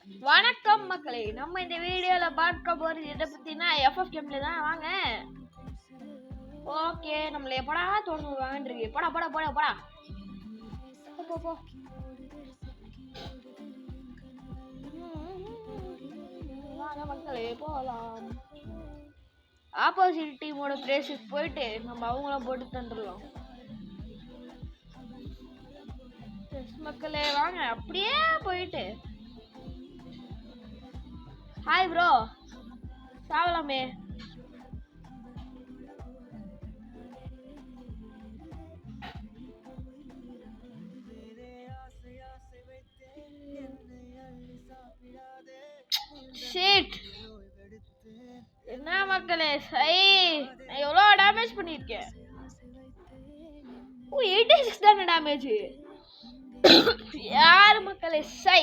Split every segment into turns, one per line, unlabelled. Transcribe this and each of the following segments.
வணக்கம் மக்களே, நம்ம இந்த வீடியோல பார்க்க போறது எதை பத்தினா எஃப்எஃப் கேம்ல தான். வாங்க. ஓகே, நம்மள எப்படா தோணு வாங்கிருக்கு. போடா போடா போடா போடா போ போ. வாங்க மக்களே போலாம். ஆப்போசிட் டீமோட பிளேஸுக்கு போயிட்டு நம்ம அவங்கள போட்டு தந்துடலாம். மக்களே வாங்க, அப்படியே போயிட்டு ஹாய் ப்ரோ சாவலாமே. என்ன மக்களே, சை நான் எவ்வளோ டேமேஜ் பண்ணியிருக்கேன். 86 தானே டேமேஜ். யார் மக்களே சை.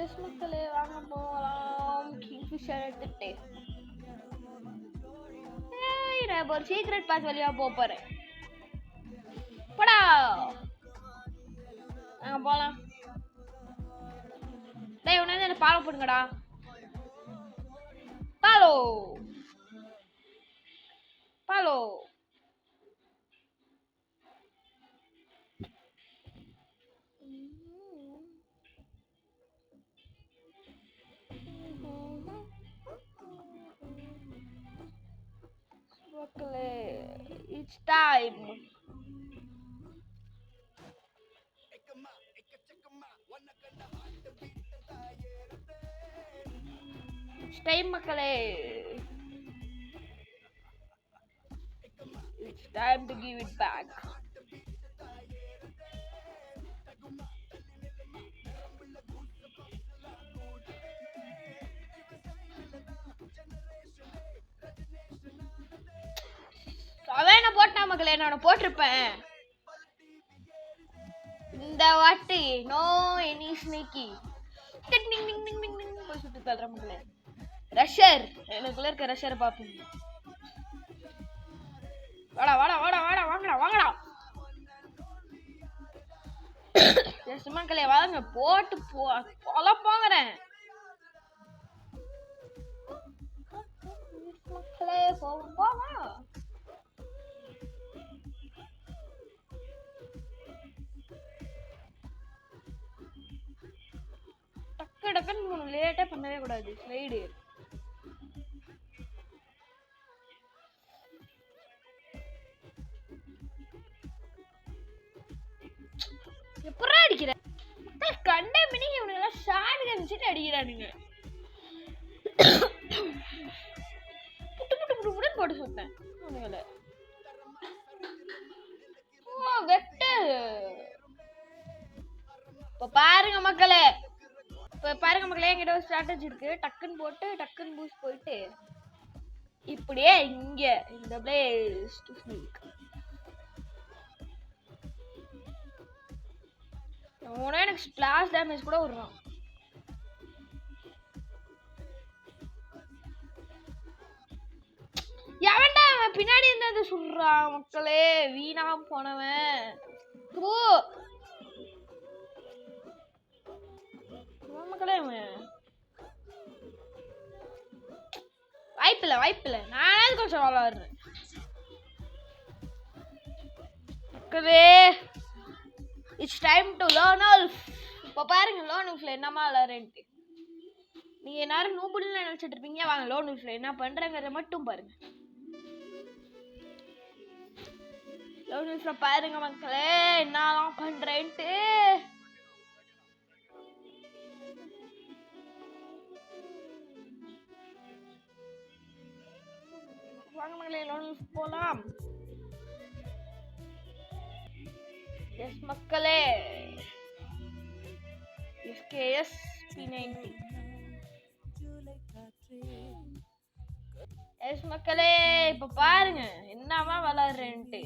எஸ் மக்களே வாங்க போகலாம். கிங்ஃபிஷர் எடுத்துட்டு நான் ஒரு சீக்ரெட் பாஸ் வழியா போறேன். போடா நாங்க போலாம். டேய் உடனே என்ன ஃபாலோ பண்ணுங்கடா. Follow follow. It's time. It's time மக்களே. It's time to give it back. அவன் என்ன போட்டா மக்களே, நான் போட்டிருப்பேன். இந்த வாட்டி நோ எனி ஸ்னேக்கி போய் சுட்டு தள்ளுற மக்களே. ரஷர் எனக்குள்ள இருக்க ரஷர் பாப்பீங்க. வாடா வாடா வாடா வாடா வாங்கடா வாங்கடா. எஸ் மக்களே வாங்க போட்டு போல போகிறேன். மக்களே போவா. டக்குன்னு லேட்டா பண்ணவே கூடாது. ஸ்லைடு எப்படா அடிக்கிற கண்ட மினி. இவனுங்க ஷாட் கன்சிட்டு அடிக்கிறானுங்க. புட்டு புட்டு புட்டு புட்டு போட்டு சுட்டேன் இவனுங்கள. வெட்டு. இப்ப பாருங்க மக்களே, என்கிட்ட ஒரு ஸ்ட்ராட்டஜி இருக்கு. டக்குன்னு போட்டு டக்குன்னு பூஸ்ட் போயிட்டு இப்படியே இங்க இந்த பிளேஸ் டு ஸ்னீக். அவனே எனக்கு ஸ்பிளாஷ் டேமேஜ் கூட விடுறான். எவன்டா பின்னாடி இருந்து சுடுறான் மக்களே. வீணா போனவன். மக்களே வாய்ப்பில்லை. நானே கொஞ்சம் விளாடுறேன் மக்களே. இட்ஸ் டைம் டு லேர்ன் ஆல்ஃப். இப்போ பாருங்க லேர்ன் ஆல்ஃப்ல என்னமா விளாடுறேன்ட்டு. நீங்க எல்லாரும் நூபுல்னு நினைச்சிட்டு இருப்பீங்க. வாங்க லேர்ன் ஆல்ஃப்ல என்ன பண்றேங்கிறத மட்டும் பாருங்க. லேர்ன் ஆல்ஃப்ல பாருங்க மக்களே என்னலாம் பண்றேன்ட்டு. வாங்க மக்களே லேர்ன் ஆல்ஃப் போலாம். எஸ் மக்களே SKS P90. எஸ் மக்களே இப்ப பாருங்க என்னமா விளாடுறேன்ட்டு.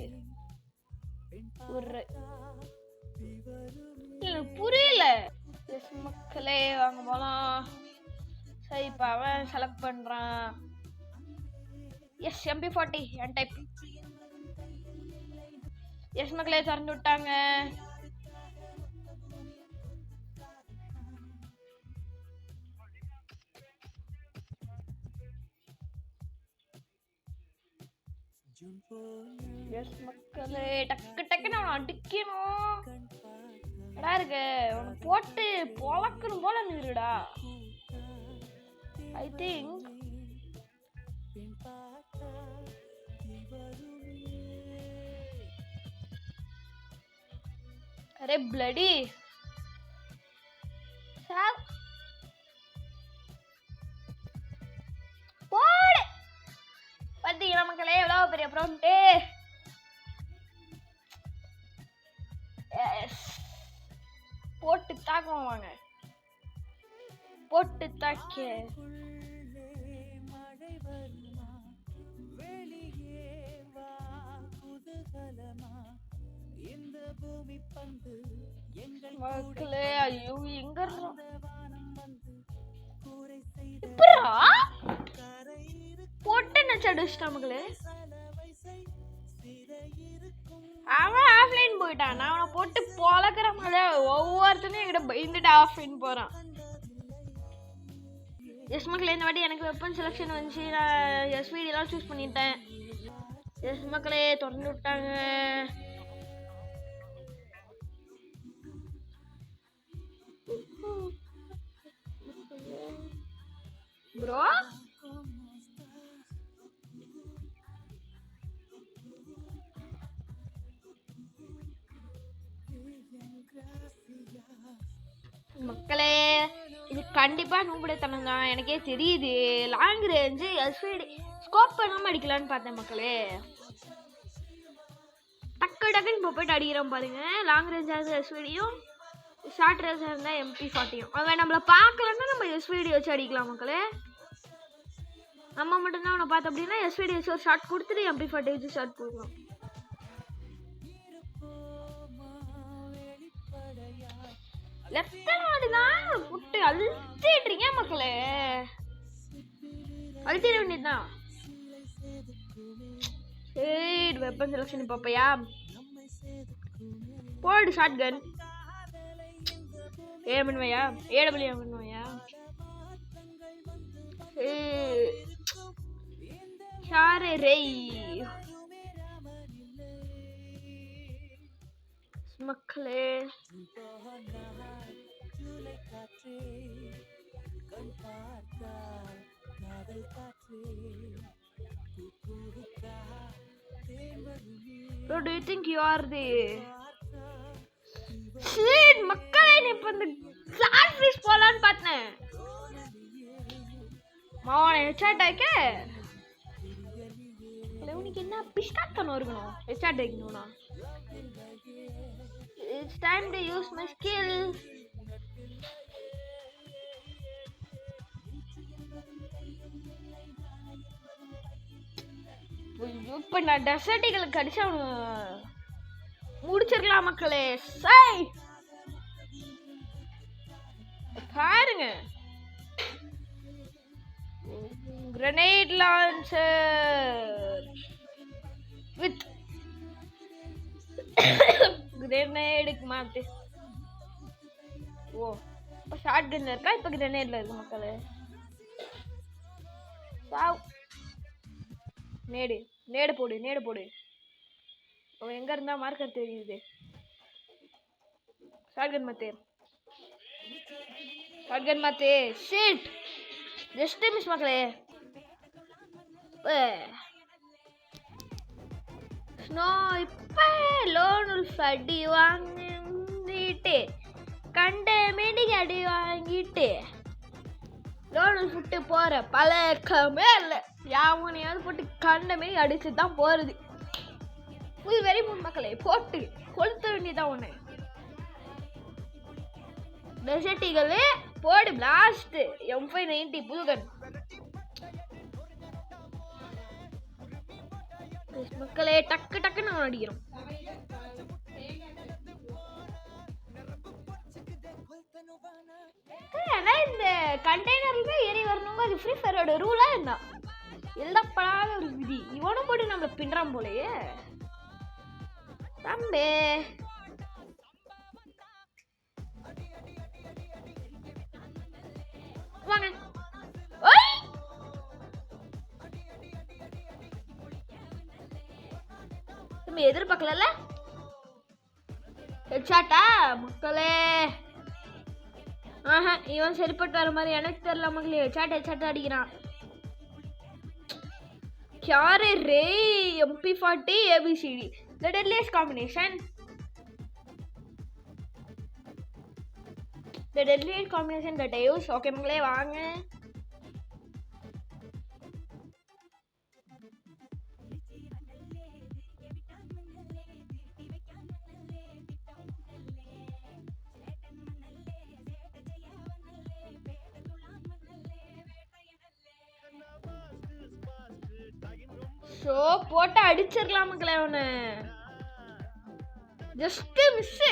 புரியல. எஸ் மக்களே வாங்க போலாம். சரி இப்ப அவன் செலக்ட் பண்றான். எஸ் MP40 என் டைப். எஸ் மக்களே திறந்து விட்டாங்க. எஸ் மக்களே, டக்கு டக்குன்னு அவனை அடிக்கணும். எடா இருக்கு அவனை போட்டு பொழக்கணும் போல நிறுடா. ஐ திங்க் அரே பிளடி சார் போடு. பார்த்தீங்களா மக்களே எவ்வளோ பெரிய ப்ராம்ப்ட்டு. போட்டு தாக்குவோம் வாங்க, போட்டு தாக்க. மக்களே ஐயோ எங்க போட்டு நச்சடிச்சிட்டா மக்களே. அவன் ஆஃப்லைன் போயிட்டான், நான் அவனை போட்டு பொழக்கிற மாதிரி ஒவ்வொருத்தனையும் என்கிட்ட பயந்துட்டு ஆஃப்லைன் போறான். எஸ் மக்களே, இந்த வாட்டி எனக்கு வெப்பன் செலெக்ஷன் வந்துச்சு. நான் எஸ்விடிலாம் சூஸ் பண்ணிட்டேன். எஸ் மக்களே திறந்து விட்டாங்க. ப்ரோ மக்களே இது கண்டிப்பா நூபுடைத்தனம் தான், எனக்கே தெரியுது. லாங் ரேஞ்சு எஸ்விடி ஸ்கோப் பண்ணாம அடிக்கலான்னு பார்த்தேன் மக்களே. டக்கு டக்குன்னு இப்போ போயிட்டு அடிக்கிறோம் பாருங்க. லாங் ரேஞ்சாக இருந்தால் எஸ்விடியும், ஷார்ட் ரேஞ்சாக இருந்தால் MP40யும். அவன் நம்மளை பார்க்கலன்னா நம்ம எஸ்விடி வச்சு அடிக்கலாம் மக்களே. நம்ம மட்டும்தான் அவனை பார்த்தோம் அப்படின்னா எஸ்விடி வச்சு ஒரு ஷார்ட் கொடுத்துட்டு MP40 வச்சு ஷார்ட் கொடுக்கலாம். லெஃப்ட் புட்டு அழுத்திட்டுறீங்க மக்களே, அழுத்திட வேண்டியதுதான். சரி வெப்பன் செலக்ஷன் பாப்பையா, போடு ஷார்ட் கன். ஏ பண்ணுவையா, AW பண்ணுவையா. சாரே ரெய் மக்களே. Bro, do you think you are the shit மக்களே? நீ இப்ப இந்த கிளாஸ் ஃபிஷ் போலான்னு பார்த்தேன். மாவன ஹெட்ஷாட் ஆயிக்க உனக்கு என்ன பிஸ்காட் கண்ணு இருக்கணும். ஹெட்ஷாட் ஆயிக்கணும்னா it's time to use my skill. இப்ப நான் டெசர்ட்டிகளுக்கு அடிச்சு அவனு முடிச்சிருக்கலாம் மக்களே. சை பாருங்க, கிரனேட் லான்ச்சர் வித் கிரனேடுக்கு மாத்து. ஓ இப்போ ஷார்ட் கன்ல இருக்கா, இப்போ கிரனேட்ல இருக்கு மக்களே. சாவ். நேடு நேடு போடு, நேடு போடு. அவன் எங்க இருந்தா மார்க்கர் தெரியுது. ஷார்ட் கன் மாத்து, ஷார்ட் கன் மாத்து. ஷிட் ஜஸ்ட் மிஸ் மக்களே. ஸ்னோ இப்போ லோன் உல்ஃப் அடி வாங்கிட்டு கண்ட மேடிக்கு அடி வாங்கிட்டு லோன் உல்ஃப் விட்டு போகிற பழக்கமே இல்லை. யாவனையாவது போட்டு கண்ட மாரி அடிச்சு தான் போகிறது. புது வெறி மூணு மக்களே போட்டு கொளுத்த வேண்டியதான் ஒன்று. டெசர்ட்டிகளே போடு பிளாஸ்ட். M590 புதுகன் மக்களே. டக்கு டக்குன்னு நம்ம அடிக்கிறோம். இந்த கண்டெய்னர்ல ஏறி வரணுங்க, அது ஃப்ரீ ஃபயரோட ரூலா இருந்தா எழுதப்படாத ஒரு விதி. இவனும் போட்டு நம்மள பின்றான் போலயே தம்பே. வாங்க நீ எதிர்பார்க்கல. ஹெட்ஷாட்டா மக்களே? ஆஹா, இவன் சரிப்பட்டு வர மாதிரி எனக்கு தெரியல மக்களே. ஹெட்ஷாட் அடிக்கிறான். யாரு ரே? MP40 ABCD, the deadliest combination. The deadliest combination that I use. Okay மக்களே வாங்க. ஷோ போட்டு அடிச்சிடலாம் மக்களே. அவனு ஜஸ்ட் மிஸ்.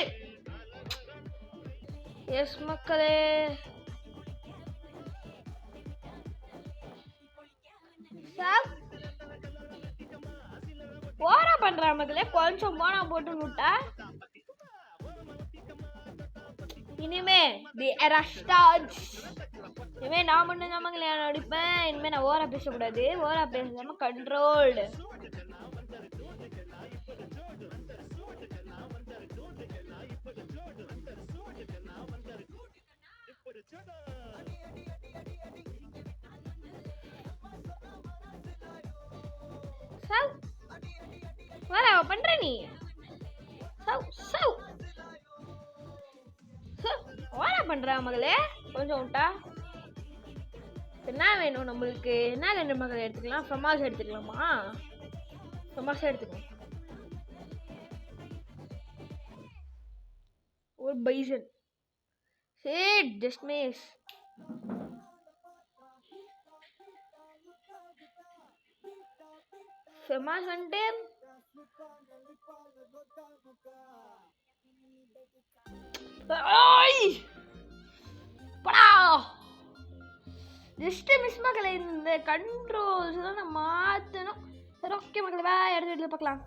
எஸ் மக்களே. ஓரா பண்றா மக்களே. கொஞ்சம் போனா போட்டு விட்டா இனிமே தி எரா ஸ்டார்ட்ஸ். இனிமே நான் மட்டும் தான் மக்களே நடிப்பேன். இனிமே நான் ஓரா பேசக்கூடாது. ஓரா பேசாம கண்ட்ரோல்டு. ஓரா பண்ற நீ. ஓரா பண்றா மகளே. கொஞ்சம் விட்டா என்ன வேணும் நம்மளுக்கு? என்ன ரெண்டு மகள் எடுத்துக்கலாம்? ஃபமாஸ் எடுத்துக்கலாமா? ஃபமாஸ் எடுத்துக்கலாம். ஒரு பைசன். ஷேட் ஜஸ்ட் மிஸ். ஃபமாஸ் வந்து ஜஸ்ட் மிஸ் மக்களை. இந்த கண்ட்ரோல்ஸ் தான் நான் மாற்றணும். சரி ஓகே மக்களை, எடுத்து பார்க்கலாம்.